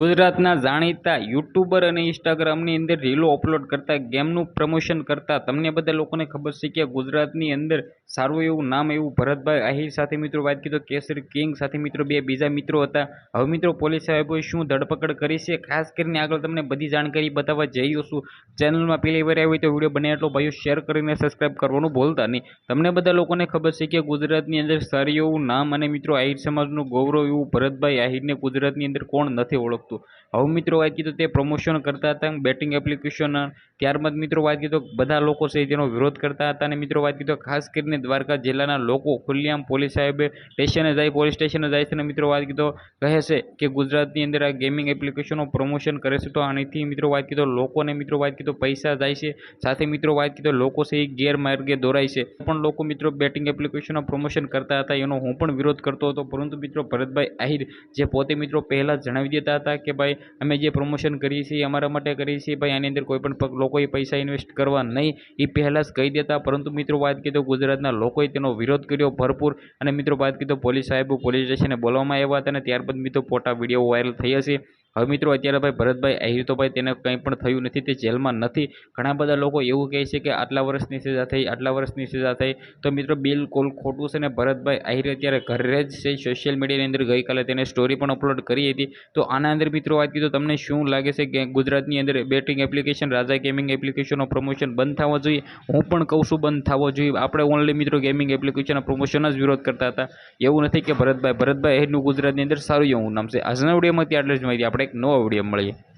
ગુજરાતના જાણીતા યુટ્યુબર અને ઇન્સ્ટાગ્રામની અંદર રીલો અપલોડ કરતા ગેમનું પ્રમોશન કરતા તમને બધા લોકોને ખબર છે કે ગુજરાતની અંદર સારું એવું નામ એવું ભરતભાઈ આહિર સાથે મિત્રો વાત કરી તો કેસરી કિંગ સાથે મિત્રો બે બીજા મિત્રો હતા। હવે મિત્રો પોલીસ સાહેબોએ શું ધરપકડ કરી છે ખાસ કરીને આગળ તમને બધી જાણકારી બતાવવા જઈ છું। ચેનલમાં પહેલી વાર આવી તો વિડીયો બને એટલો ભાઈઓ શેર કરીને સબસ્ક્રાઈબ કરવાનું ભૂલતા નહીં। તમને બધા લોકોને ખબર છે કે ગુજરાતની અંદર સારું એવું નામ અને મિત્રો આહિર સમાજનું ગૌરવ એવું ભરતભાઈ આહિરને ગુજરાતની અંદર કોણ નથી ઓળખતું। હવે મિત્રો વાત કીધું તે પ્રમોશન કરતા હતા બેટિંગ એપ્લિકેશન। ત્યારબાદ મિત્રો વાત કીધું બધા લોકો છે તેનો વિરોધ કરતા હતા અને મિત્રો વાત કીધું ખાસ કરીને દ્વારકા જિલ્લાના લોકો ખુલ્લેઆમ પોલીસ સાહેબે સ્ટેશને જાય પોલીસ સ્ટેશને જાય છે અને મિત્રો વાત કીધું કહે છે કે ગુજરાતની અંદર આ ગેમિંગ એપ્લિકેશનો પ્રમોશન કરે છે તો આનાથી મિત્રો વાત કીધું લોકોને મિત્રો વાત કીધું પૈસા જાય છે સાથે મિત્રો વાત કીધું લોકો છે એ ગેરમાર્ગે દોરાય છે પણ લોકો મિત્રો બેટિંગ એપ્લિકેશનો પ્રમોશન કરતા હતા એનો હું પણ વિરોધ કરતો હતો પરંતુ મિત્રો ભરતભાઈ આહિર જે પોતે મિત્રો પહેલાં જણાવી દેતા હતા કે ભાઈ અમે જે પ્રમોશન કરીએ છીએ અમારા માટે કરીએ છીએ ભાઈ આની અંદર કોઈ પણ લોકોએ પૈસા ઇન્વેસ્ટ કરવા નહીં એ પહેલાં જ કહી દેતા પરંતુ મિત્રો વાત કીધું ગુજરાતના લોકોએ તેનો વિરોધ કર્યો ભરપૂર અને મિત્રો વાત કીધું પોલીસ સાહેબો પોલીસ સ્ટેશને બોલાવવામાં આવ્યા હતા અને ત્યારબાદ મિત્રો ફોટા વિડીયો વાયરલ થઈ હશે। હવે મિત્રો અત્યારે ભાઈ ભરતભાઈ આહિર તો ભાઈ તેને કંઈ પણ થયું નથી તે જેલમાં નથી। ઘણા બધા લોકો એવું કહે છે કે આટલા વર્ષની સજા થઈ આટલા વર્ષની સજા થઈ તો મિત્રો બિલકુલ ખોટું છે ને ભરતભાઈ આહિર અત્યારે ઘરે જ છે। સોશિયલ મીડિયાની અંદર ગઈકાલે તેને સ્ટોરી પણ અપલોડ કરી હતી તો આના અંદર મિત્રો વાત કીધું તમને શું લાગે છે કે ગુજરાતની અંદર બેટિંગ એપ્લિકેશન રાજા ગેમિંગ એપ્લિકેશનનો પ્રમોશન બંધ થવો જોઈએ? હું પણ કહું છું બંધ થવો જોઈએ। આપણે ઓનલી મિત્રો ગેમિંગ એપ્લિકેશનના પ્રમોશન જ વિરોધ કરતા હતા એવું નથી કે ભરતભાઈ આહિરનું ગુજરાતની અંદર સારું એવું નામ છે। આજના વિડીયોમાં આટલે જ માહિતી આપણે એક નવો વિડીયો મળીએ।